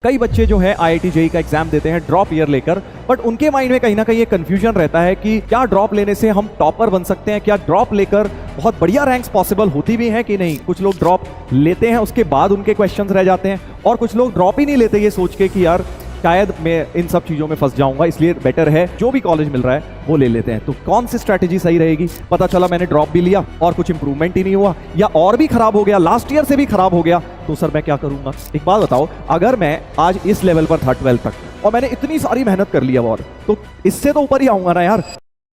कई बच्चे जो है आईआईटी जेईई का एग्जाम देते हैं ड्रॉप ईयर लेकर, बट उनके माइंड में कहीं ना कहीं ये कंफ्यूजन रहता है कि क्या ड्रॉप लेने से हम टॉपर बन सकते हैं, क्या ड्रॉप लेकर बहुत बढ़िया रैंक्स पॉसिबल होती भी हैं कि नहीं। कुछ लोग ड्रॉप लेते हैं, उसके बाद उनके क्वेश्चंस रह जाते हैं, और कुछ लोग ड्रॉप ही नहीं लेते ये सोच के कि यार शायद मैं इन सब चीज़ों में फंस जाऊंगा, इसलिए बेटर है जो भी कॉलेज मिल रहा है वो ले लेते हैं। तो कौन सी स्ट्रैटेजी सही रहेगी। पता चला मैंने ड्रॉप भी लिया और कुछ इंप्रूवमेंट ही नहीं हुआ, या और भी खराब हो गया, लास्ट ईयर से भी खराब हो गया, तो सर मैं क्या करूंगा। एक बात बताओ, अगर मैं आज इस लेवल पर था 12th तक और मैंने इतनी सारी मेहनत कर लिया और तो इससे तो ऊपर ही आऊंगा ना यार।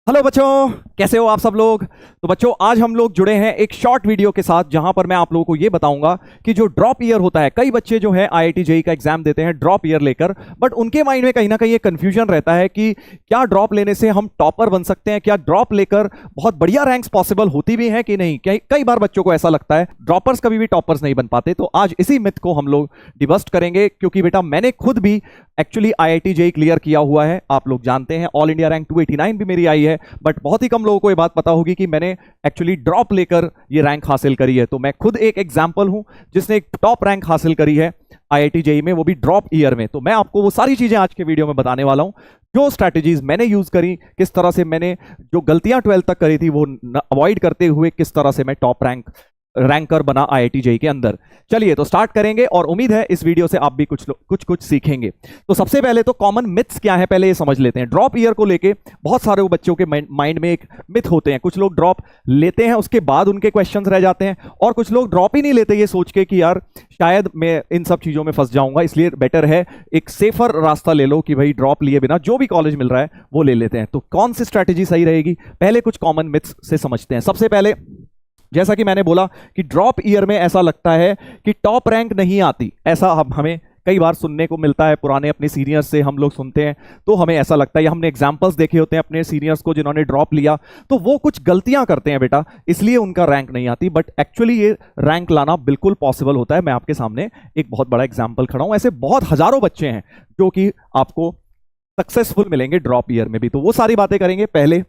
हेलो बच्चों, कैसे हो आप सब लोग। तो बच्चों आज हम लोग जुड़े हैं एक शॉर्ट वीडियो के साथ, जहां पर मैं आप लोगों को ये बताऊंगा कि जो ड्रॉप ईयर होता है, कई बच्चे जो है आईआईटी जेईई का एग्जाम देते हैं ड्रॉप ईयर लेकर, बट उनके माइंड में कहीं ना कहीं ये कंफ्यूजन रहता है कि क्या ड्रॉप लेने से हम टॉपर बन सकते हैं, क्या ड्रॉप लेकर बहुत बढ़िया रैंक्स पॉसिबल होती भी हैं कि नहीं। कई बार बच्चों को ऐसा लगता है ड्रॉपर्स कभी भी टॉपर्स नहीं बन पाते। तो आज इसी मिथ को हम लोग डिबस्ट करेंगे, क्योंकि बेटा मैंने खुद भी एक्चुअली आईआईटी जेईई क्लियर किया हुआ है। आप लोग जानते हैं ऑल इंडिया रैंक 289 भी मेरी आई है, बट बहुत ही कम लोगों को ये बात पता होगी कि मैंने एक्चुअली ड्रॉप लेकर ये रैंक हासिल करी है। तो मैं खुद एक एग्जांपल हूं जिसने एक टॉप रैंक हासिल करी है आईआईटी जेईई में, वो भी ड्रॉप ईयर में। तो मैं आपको वो सारी चीजें आज के वीडियो में बताने वाला हूं, जो स्ट्रैटेजीज मैंने यूज करी, किस तरह से मैंने जो गलतियां 12th तक करी थी वो अवॉइड करते हुए किस तरह से मैं टॉप रैंकर बना आईआईटी जेईई के अंदर। चलिए तो स्टार्ट करेंगे, और उम्मीद है इस वीडियो से आप भी कुछ सीखेंगे। तो सबसे पहले तो कॉमन मिथ्स क्या है पहले ये समझ लेते हैं। ड्रॉप ईयर को लेके बहुत सारे बच्चों के माइंड में एक मिथ होते हैं। कुछ लोग ड्रॉप लेते हैं, उसके बाद उनके क्वेश्चंस रह जाते हैं, और कुछ लोग ड्रॉप ही नहीं लेते ये सोच के कि यार शायद मैं इन सब चीजों में फंस जाऊंगा, इसलिए बेटर है एक सेफर रास्ता ले लो कि भाई ड्रॉप लिए बिना जो भी कॉलेज मिल रहा है वो ले लेते हैं। तो कौन सी स्ट्रैटेजी सही रहेगी, पहले कुछ कॉमन मिथ्स से समझते हैं। सबसे पहले, जैसा कि मैंने बोला कि ड्रॉप ईयर में ऐसा लगता है कि टॉप रैंक नहीं आती, ऐसा हमें कई बार सुनने को मिलता है। पुराने अपने सीनियर्स से हम लोग सुनते हैं तो हमें ऐसा लगता है, या हमने एग्जांपल्स देखे होते हैं अपने सीनियर्स को जिन्होंने ड्रॉप लिया, तो वो कुछ गलतियां करते हैं बेटा, इसलिए उनका रैंक नहीं आती। बट एक्चुअली ये रैंक लाना बिल्कुल पॉसिबल होता है। मैं आपके सामने एक बहुत बड़ा एग्जाम्पल खड़ा हूं, ऐसे बहुत हजारों बच्चे हैं जो कि आपको सक्सेसफुल मिलेंगे ड्रॉप ईयर में भी। तो वो सारी बातें करेंगे, पहले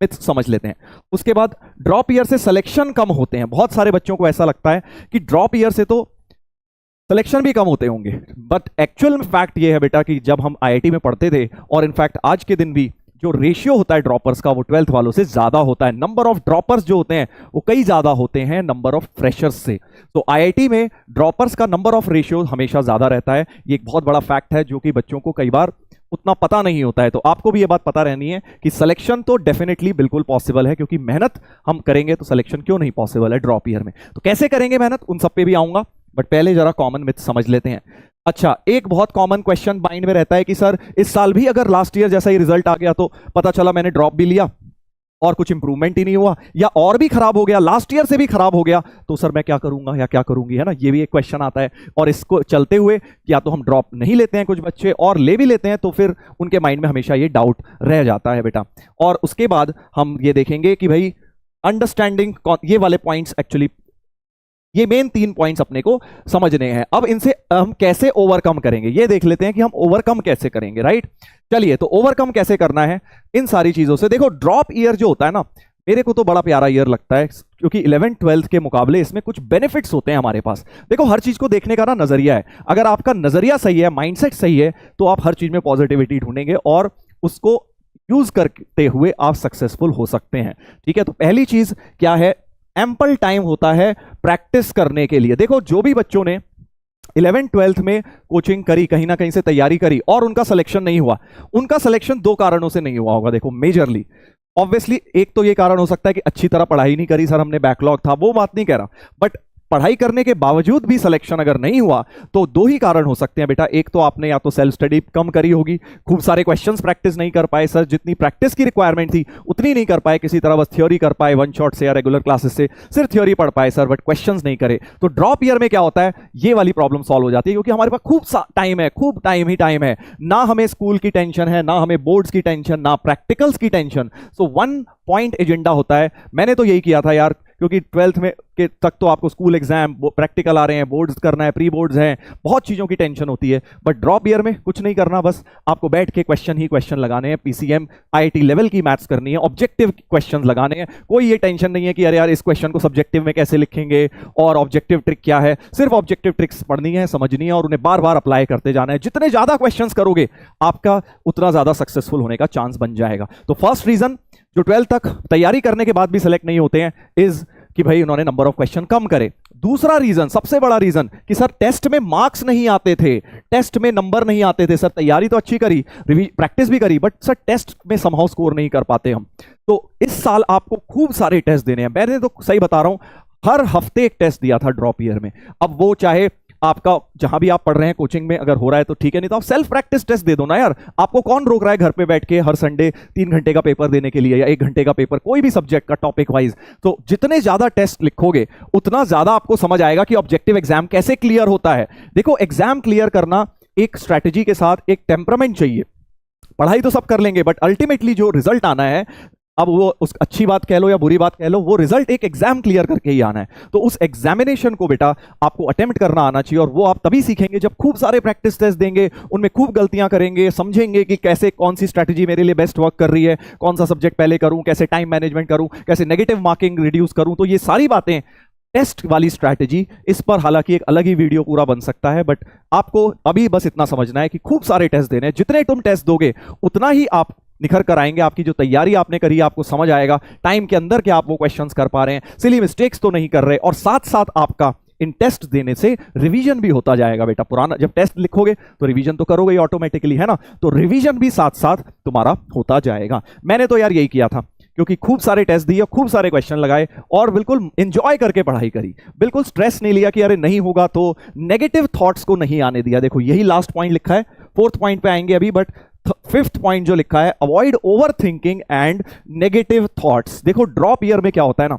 मिथ्स समझ लेते हैं। उसके बाद ड्रॉप ईयर से सिलेक्शन कम होते हैं। बहुत सारे बच्चों को ऐसा लगता है कि ड्रॉप ईयर से तो सिलेक्शन भी कम होते होंगे, बट एक्चुअल फैक्ट ये है बेटा कि जब हम आईआईटी में पढ़ते थे, और इनफैक्ट आज के दिन भी, जो रेशियो होता है ड्रॉपर्स का वो 12th वालों से ज्यादा होता है। नंबर ऑफ ड्रॉपर्स जो होते हैं वो कई ज्यादा होते हैं नंबर ऑफ फ्रेशर्स से। तो आईआईटी में ड्रॉपर्स का नंबर ऑफ रेशियो हमेशा ज्यादा रहता है। ये एक बहुत बड़ा फैक्ट है जो कि बच्चों को कई बार उतना पता नहीं होता है। तो आपको भी ये बात पता रहनी है कि सिलेक्शन तो डेफिनेटली बिल्कुल पॉसिबल है, क्योंकि मेहनत हम करेंगे तो सिलेक्शन क्यों नहीं पॉसिबल है ड्रॉप ईयर में। तो कैसे करेंगे मेहनत, उन सब पे भी आऊंगा, बट पहले जरा कॉमन मिथ समझ लेते हैं। अच्छा, एक बहुत कॉमन क्वेश्चन माइंड में रहता है कि सर इस साल भी अगर लास्ट ईयर जैसा ही रिजल्ट आ गया, तो पता चला मैंने ड्रॉप भी लिया और कुछ इंप्रूवमेंट ही नहीं हुआ, या और भी खराब हो गया, लास्ट ईयर से भी खराब हो गया, तो सर मैं क्या करूंगा या क्या करूंगी, है ना। ये भी एक क्वेश्चन आता है, और इसको चलते हुए या तो हम ड्रॉप नहीं लेते हैं कुछ बच्चे, और ले भी लेते हैं तो फिर उनके माइंड में हमेशा ये डाउट रह जाता है बेटा। और उसके बाद हम ये देखेंगे कि भाई अंडरस्टैंडिंग, ये वाले पॉइंट्स एक्चुअली, ये मेन 3 पॉइंट्स अपने को समझने हैं। अब इनसे हम कैसे ओवरकम करेंगे ये देख लेते हैं कि हम ओवरकम कैसे करेंगे, राइट। चलिए तो ओवरकम कैसे करना है इन सारी चीजों से। देखो ड्रॉप ईयर जो होता है ना, मेरे को तो बड़ा प्यारा ईयर लगता है, क्योंकि 11th 12th के मुकाबले इसमें कुछ बेनिफिट्स होते हैं हमारे पास। देखो हर चीज को देखने का ना नजरिया है, अगर आपका नजरिया सही है, माइंडसेट सही है, तो आप हर चीज में पॉजिटिविटी ढूंढेंगे और उसको यूज करते हुए आप सक्सेसफुल हो सकते हैं। ठीक है, तो पहली चीज क्या है, एम्पल टाइम होता है प्रैक्टिस करने के लिए। देखो जो भी बच्चों ने 11th 12th में कोचिंग करी, कहीं ना कहीं से तैयारी करी, और उनका सिलेक्शन नहीं हुआ, उनका सिलेक्शन 2 कारणों से नहीं हुआ होगा। देखो मेजरली, ऑब्वियसली एक तो ये कारण हो सकता है कि अच्छी तरह पढ़ाई नहीं करी, सर हमने बैकलॉग था, वो बात नहीं कह रहा, बट पढ़ाई करने के बावजूद भी सिलेक्शन अगर नहीं हुआ तो 2 ही कारण हो सकते हैं बेटा। एक तो आपने या तो सेल्फ स्टडी कम करी होगी, खूब सारे क्वेश्चंस प्रैक्टिस नहीं कर पाए, सर जितनी प्रैक्टिस की रिक्वायरमेंट थी उतनी नहीं कर पाए, किसी तरह बस थ्योरी कर पाए, वन शॉट से या रेगुलर क्लासेस से सिर्फ थ्योरी पढ़ पाए सर, बट क्वेश्चंस नहीं करे। तो ड्रॉप ईयर में क्या होता है, ये वाली प्रॉब्लम सॉल्व हो जाती है, क्योंकि हमारे पास खूब टाइम है, खूब टाइम ही टाइम है, ना हमें स्कूल की टेंशन है, ना हमें बोर्ड्स की टेंशन, ना प्रैक्टिकल्स की टेंशन। सो 1 पॉइंट एजेंडा होता है। मैंने तो यही किया था यार, क्योंकि 12th में के तक तो आपको स्कूल एग्जाम, प्रैक्टिकल आ रहे हैं, बोर्ड्स करना है, प्री बोर्ड्स हैं, बहुत चीज़ों की टेंशन होती है। बट ड्रॉप ईयर में कुछ नहीं करना, बस आपको बैठ के क्वेश्चन ही क्वेश्चन लगाने हैं, पीसीएम आईआईटी लेवल की मैथ्स करनी है, ऑब्जेक्टिव क्वेश्चन लगाने हैं। कोई ये टेंशन नहीं है कि अरे यार इस क्वेश्चन को सब्जेक्टिव में कैसे लिखेंगे और ऑब्जेक्टिव ट्रिक क्या है। सिर्फ ऑब्जेक्टिव ट्रिक्स पढ़नी है, समझनी है और उन्हें बार बार अप्लाई करते जाना है। जितने ज्यादा क्वेश्चंस करोगे आपका उतना ज्यादा सक्सेसफुल होने का चांस बन जाएगा। तो फर्स्ट रीजन जो 12 तक तैयारी करने के बाद भी सिलेक्ट नहीं होते हैं इज कि भाई उन्होंने नंबर ऑफ क्वेश्चन कम करे। दूसरा रीजन, सबसे बड़ा रीजन, कि सर टेस्ट में मार्क्स नहीं आते थे, टेस्ट में नंबर नहीं आते थे। सर तैयारी तो अच्छी करी, प्रैक्टिस भी करी, बट सर टेस्ट में समहाउ स्कोर नहीं कर पाते हम। तो इस साल आपको खूब सारे टेस्ट देने हैं। मैंने तो सही बता रहा हूं, हर हफ्ते एक टेस्ट दिया था ड्रॉप ईयर में। अब वो चाहे आपका जहां भी आप पढ़ रहे हैं कोचिंग में अगर हो रहा है तो ठीक है, नहीं तो आप सेल्फ प्रैक्टिस टेस्ट दे दो ना यार। आपको कौन रोक रहा है घर पे बैठ के हर संडे 3 घंटे का पेपर देने के लिए या 1 घंटे का पेपर, कोई भी सब्जेक्ट का टॉपिक वाइज। तो जितने ज्यादा टेस्ट लिखोगे उतना ज्यादा आपको समझ आएगा कि ऑब्जेक्टिव एग्जाम कैसे क्लियर होता है। देखो, एग्जाम क्लियर करना एक स्ट्रैटेजी के साथ एक टेम्परामेंट चाहिए। पढ़ाई तो सब कर लेंगे बट अल्टीमेटली जो रिजल्ट आना है, अब वो उस अच्छी बात कह लो या बुरी बात कह लो, वो रिजल्ट एक एग्जाम क्लियर करके ही आना है। तो उस एग्जामिनेशन को बेटा आपको अटेम्प्ट करना आना चाहिए और वो आप तभी सीखेंगे जब खूब सारे प्रैक्टिस टेस्ट देंगे, उनमें खूब गलतियां करेंगे, समझेंगे कि कैसे कौन सी स्ट्रैटेजी मेरे लिए बेस्ट वर्क कर रही है, कौन सा सब्जेक्ट पहले करूं, कैसे टाइम मैनेजमेंट करूं, कैसे नेगेटिव मार्किंग रिड्यूस करूं। तो ये सारी बातें टेस्ट वाली स्ट्रैटेजी, इस पर हालांकि एक अलग ही वीडियो पूरा बन सकता है, बट आपको अभी बस इतना समझना है कि खूब सारे टेस्ट देने हैं। जितने तुम टेस्ट दोगे उतना ही आप निखर कर आएंगे। आपकी जो तैयारी आपने करी आपको समझ आएगा टाइम के अंदर कि आप वो क्वेश्चंस कर पा रहे हैं, सिली मिस्टेक्स तो नहीं कर रहे, और साथ साथ आपका इन टेस्ट देने से रिवीजन भी होता जाएगा बेटा। पुराना जब टेस्ट लिखोगे तो रिवीजन तो करोगे ही ऑटोमेटिकली, है ना, तो रिवीजन भी साथ साथ तुम्हारा होता जाएगा। मैंने तो यार यही किया था, क्योंकि खूब सारे टेस्ट दिए, खूब सारे क्वेश्चन लगाए और बिल्कुल एंजॉय करके पढ़ाई करी। बिल्कुल स्ट्रेस नहीं लिया कि अरे नहीं होगा, तो नेगेटिव थॉट्स को नहीं आने दिया। देखो यही लास्ट पॉइंट लिखा है, 4th पॉइंट पे आएंगे अभी, बट 5th पॉइंट जो लिखा है, avoid over thinking and negative thoughts. देखो ड्रॉप ईयर में क्या होता है ना,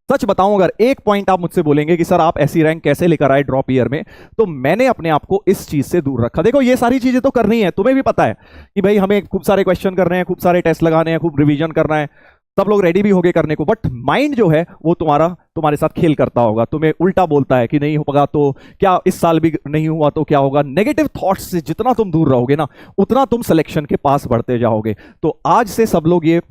सच बताऊं अगर एक पॉइंट आप मुझसे बोलेंगे कि सर आप ऐसी रैंक कैसे लेकर आए ड्रॉप ईयर में, तो मैंने अपने आप को इस चीज से दूर रखा। देखो ये सारी चीजें तो करनी है, तुम्हें भी पता है कि भाई हमें खूब सारे क्वेश्चन करने हैं, खूब सारे टेस्ट लगाने हैं, खूब रिवीजन करना है, सब लोग रेडी भी होगे करने को, बट माइंड जो है वो तुम्हारे साथ खेल करता होगा, तुम्हें उल्टा बोलता है कि नहीं होगा तो क्या, इस साल भी नहीं हुआ तो क्या होगा। नेगेटिव थॉट्स से जितना तुम दूर रहोगे ना उतना तुम सिलेक्शन के पास बढ़ते जाओगे। तो आज से सब लोग ये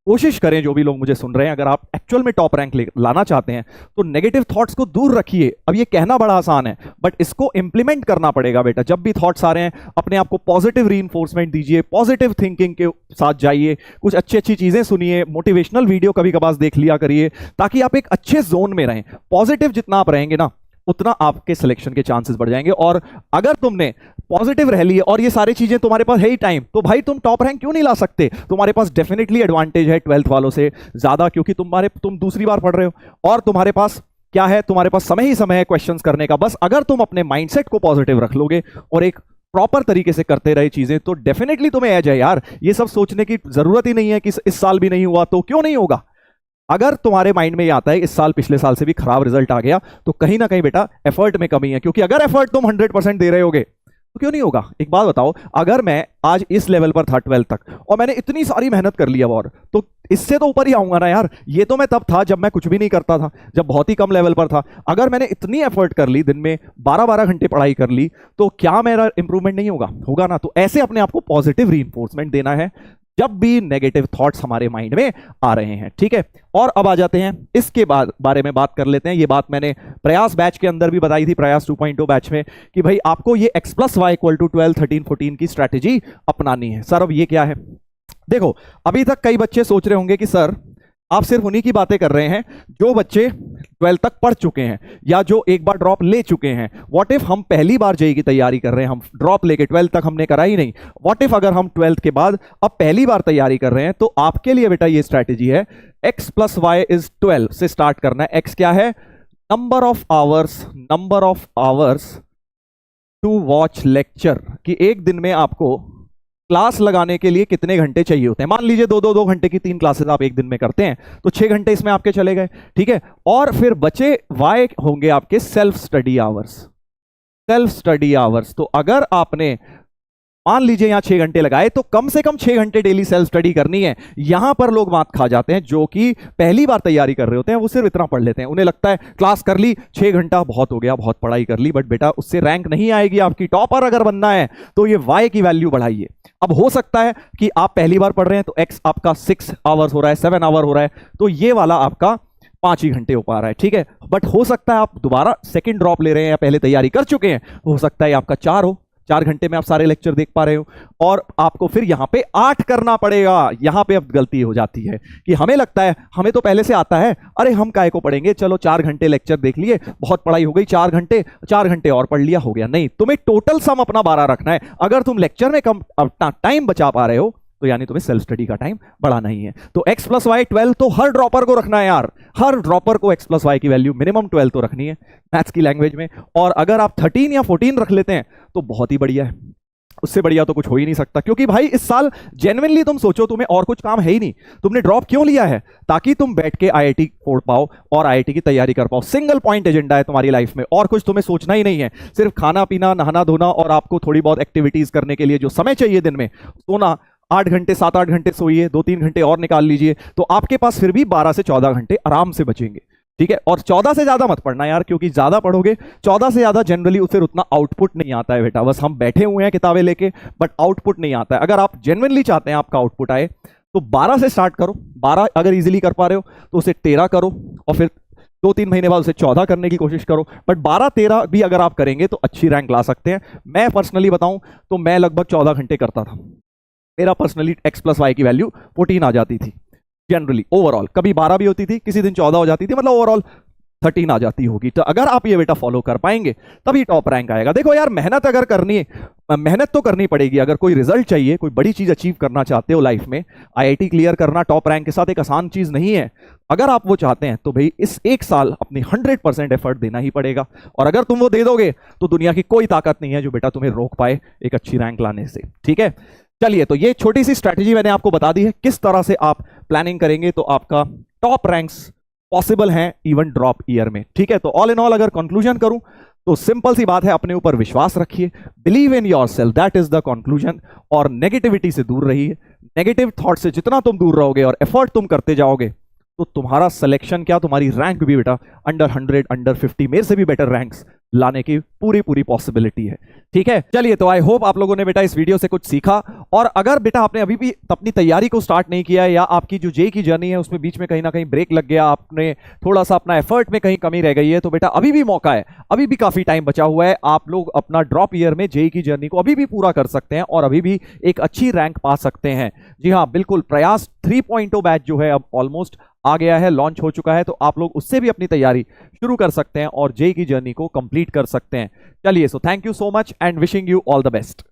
कोशिश करें, जो भी लोग मुझे सुन रहे हैं, अगर आप एक्चुअल में टॉप रैंक लाना चाहते हैं तो नेगेटिव थॉट्स को दूर रखिए। अब ये कहना बड़ा आसान है बट इसको इंप्लीमेंट करना पड़ेगा बेटा। जब भी थॉट्स आ रहे हैं अपने आप को पॉजिटिव रीइंफोर्समेंट दीजिए, पॉजिटिव थिंकिंग के साथ जाइए, कुछ अच्छी अच्छी चीजें सुनिए, मोटिवेशनल वीडियो कभी कभार देख लिया करिए, ताकि आप एक अच्छे जोन में रहें। पॉजिटिव जितना आप रहेंगे ना उतना आपके सिलेक्शन के चांसेस बढ़ जाएंगे। और अगर तुमने पॉजिटिव रह लिए और ये सारी चीजें तुम्हारे पास है ही टाइम, तो भाई तुम टॉप रैंक क्यों नहीं ला सकते। तुम्हारे पास डेफिनेटली एडवांटेज है 12th वालों से ज्यादा, क्योंकि तुम दूसरी बार पढ़ रहे हो और तुम्हारे पास क्या है, तुम्हारे पास समय ही समय है क्वेश्चंस करने का। बस अगर तुम अपने माइंडसेट को पॉजिटिव रख लोगे और एक प्रॉपर तरीके से करते रहे चीजें, तो डेफिनेटली तुम्हें एज है यार। ये सब सोचने की जरूरत ही नहीं है कि इस साल भी नहीं हुआ तो क्यों नहीं होगा। अगर तुम्हारे माइंड में ये आता है इस साल पिछले साल से भी खराब रिजल्ट आ गया, तो कहीं ना कहीं बेटा एफर्ट में कमी है, क्योंकि अगर एफर्ट तुम 100% दे रहे होगे तो क्यों नहीं होगा। एक बात बताओ, अगर मैं आज इस लेवल पर था 12th तक और मैंने इतनी सारी मेहनत कर ली अब, और तो इससे तो ऊपर ही आऊंगा ना यार। ये तो मैं तब था जब मैं कुछ भी नहीं करता था, जब बहुत ही कम लेवल पर था। अगर मैंने इतनी एफर्ट कर ली, दिन में 12-12 घंटे पढ़ाई कर ली, तो क्या मेरा इंप्रूवमेंट नहीं होगा, होगा ना। तो ऐसे अपने आप को पॉजिटिव रीइंफोर्समेंट देना है जब भी नेगेटिव थॉट्स हमारे माइंड में आ रहे हैं, ठीक है। और अब आ जाते हैं इसके बारे में बात कर लेते हैं। ये बात मैंने प्रयास बैच के अंदर भी बताई थी, प्रयास 2.0 बैच में, कि भाई आपको ये x+y = 12, 13, 14 की स्ट्रैटेजी अपनानी है। सर अब ये क्या है, देखो अभी तक कई बच्चे सोच रहे होंगे कि सर आप सिर्फ उन्हीं की बातें कर रहे हैं जो बच्चे 12 तक पढ़ चुके हैं या जो एक बार ड्रॉप ले चुके हैं। व्हाट इफ हम पहली बार जेईई की तैयारी कर रहे हैं, हम ड्रॉप लेके 12 तक हमने करा ही नहीं। व्हाट इफ अगर हम 12th के बाद अब पहली बार तैयारी कर रहे हैं, तो आपके लिए बेटा ये स्ट्रैटेजी है x+y = 12 से स्टार्ट करना है। x क्या है, number of hours to watch lecture, कि एक दिन में आपको क्लास लगाने के लिए कितने घंटे चाहिए होते हैं। मान लीजिए 2 घंटे की 3 क्लासेस आप एक दिन में करते हैं, तो 6 घंटे इसमें आपके चले गए, ठीक है। और फिर बचे वाई होंगे आपके सेल्फ स्टडी आवर्स। तो अगर आपने मान लीजिए यहाँ 6 घंटे लगाए तो कम से कम 6 घंटे डेली सेल्फ स्टडी करनी है। यहां पर लोग मात खा जाते हैं जो कि पहली बार तैयारी कर रहे होते हैं, वो सिर्फ इतना पढ़ लेते हैं। उन्हें लगता है क्लास कर ली, 6 घंटा बहुत हो गया, बहुत पढ़ाई कर ली, बट बेटा उससे रैंक नहीं आएगी आपकी। टॉपर अगर बनना है तो ये वाई की वैल्यू बढ़ाइए। अब हो सकता है कि आप पहली बार पढ़ रहे हैं तो एक्स आपका 6 आवर्स हो रहा है, 7 आवर हो रहा है, तो ये वाला आपका 5 ही घंटे हो पा रहा है, ठीक है। बट हो सकता है आप दोबारा सेकंड ड्रॉप ले रहे हैं या पहले तैयारी कर चुके हैं, हो सकता है आपका 4 हो, 4 घंटे में आप सारे लेक्चर देख पा रहे हो, और आपको फिर यहां पे 8 करना पड़ेगा। यहां पे अब गलती हो जाती है कि हमें लगता है हमें तो पहले से आता है, अरे हम काहे को पढ़ेंगे, चलो 4 घंटे लेक्चर देख लिए, बहुत पढ़ाई हो गई, 4 घंटे और पढ़ लिया, हो गया। नहीं, तुम्हें टोटल सम अपना 12 रखना है। अगर तुम लेक्चर में कम टाइम बचा पा रहे हो तो यानी तुम्हें सेल्फ स्टडी का टाइम बढ़ाना ही है। तो x प्लस वाई 12 तो हर ड्रॉपर को रखना है यार, हर ड्रॉपर को x प्लस वाई की वैल्यू मिनिमम 12 तो रखनी है मैथ्स की लैंग्वेज में। और अगर आप 13 या 14 रख लेते हैं तो बहुत ही बढ़िया है, उससे बढ़िया तो कुछ हो ही नहीं सकता। क्योंकि भाई इस साल जेन्युइनली तुम सोचो, तुम्हें और कुछ काम है ही नहीं। तुमने ड्रॉप क्यों लिया है? ताकि तुम बैठ के आईआईटी फोड़ पाओ और आईआईटी की तैयारी कर पाओ। सिंगल पॉइंट एजेंडा है तुम्हारी लाइफ में, और कुछ तुम्हें सोचना ही नहीं है। सिर्फ खाना पीना, नहाना धोना और आपको थोड़ी बहुत एक्टिविटीज करने के लिए जो समय चाहिए दिन में, सोना 8 घंटे 7-8 घंटे सोइए, 2-3 घंटे और निकाल लीजिए, तो आपके पास फिर भी 12 से 14 घंटे आराम से बचेंगे, ठीक है। और 14 से ज्यादा मत पढ़ना यार, क्योंकि ज्यादा पढ़ोगे 14 से ज्यादा जनरली फिर उतना आउटपुट नहीं आता है बेटा। बस हम बैठे हुए हैं किताबें लेके, बट आउटपुट नहीं आता है। अगर आप जेन्युइनली चाहते हैं आपका आउटपुट आए तो 12 से स्टार्ट करो। 12 अगर इजीली कर पा रहे हो तो उसे 13 करो, और फिर 2-3 महीने बाद उसे 14 करने की कोशिश करो। बट 12-13 भी अगर आप करेंगे तो अच्छी रैंक ला सकते हैं। मैं पर्सनली बताऊं तो मैं लगभग 14 घंटे करता था। मेरा पर्सनली x प्लस वाई की वैल्यू 14 आ जाती थी जनरली ओवरऑल। कभी 12 भी होती थी, किसी दिन 14 हो जाती थी, मतलब ओवरऑल 13 आ जाती होगी। तो अगर आप ये बेटा फॉलो कर पाएंगे तभी टॉप रैंक आएगा। देखो यार, मेहनत अगर करनी है, मेहनत तो करनी पड़ेगी। अगर कोई रिजल्ट चाहिए, कोई बड़ी चीज अचीव करना चाहते हो लाइफ में, आईआईटी क्लियर करना टॉप रैंक के साथ एक आसान चीज नहीं है। अगर आप वो चाहते हैं तो भाई इस एक साल अपनी 100% एफर्ट देना ही पड़ेगा। और अगर तुम वो दे दोगे तो दुनिया की कोई ताकत नहीं है जो बेटा तुम्हें रोक पाए एक अच्छी रैंक लाने से, ठीक है। चलिए, तो ये छोटी सी स्ट्रैटेजी मैंने आपको बता दी है किस तरह से आप प्लानिंग करेंगे तो आपका टॉप रैंक्स पॉसिबल हैं इवन ड्रॉप ईयर में, ठीक है। तो ऑल इन ऑल अगर कंक्लूजन करूं तो सिंपल सी बात है, अपने ऊपर विश्वास रखिए, believe in yourself, that is the conclusion. और नेगेटिविटी से दूर रहिए। नेगेटिव थॉट से जितना तुम दूर रहोगे और एफर्ट तुम करते जाओगे तो तुम्हारा सिलेक्शन क्या, तुम्हारी रैंक भी बेटा अंडर 100, अंडर 50 में से भी बेटर रैंक्स लाने की पूरी पॉसिबिलिटी है, ठीक है। चलिए, तो आई होप आप लोगों ने बेटा इस वीडियो से कुछ सीखा। और अगर बेटा आपने अभी भी अपनी तैयारी को स्टार्ट नहीं किया है, या आपकी जो जेई की जर्नी है उसमें बीच में कहीं ना कहीं ब्रेक लग गया, आपने थोड़ा सा अपना एफर्ट में कहीं कमी रह गई है, तो बेटा अभी भी मौका है, अभी भी काफी टाइम बचा हुआ है। आप लोग अपना ड्रॉप ईयर में जेई की जर्नी को अभी भी पूरा कर सकते हैं और अभी भी एक अच्छी रैंक पा सकते हैं। जी हाँ, बिल्कुल। प्रयास 3.0 बैच जो है अब ऑलमोस्ट आ गया है, लॉन्च हो चुका है, तो आप लोग उससे भी अपनी तैयारी शुरू कर सकते हैं और जेई की जर्नी को कंप्लीट कर सकते हैं। चलिए, so thank you so much and wishing you all the best.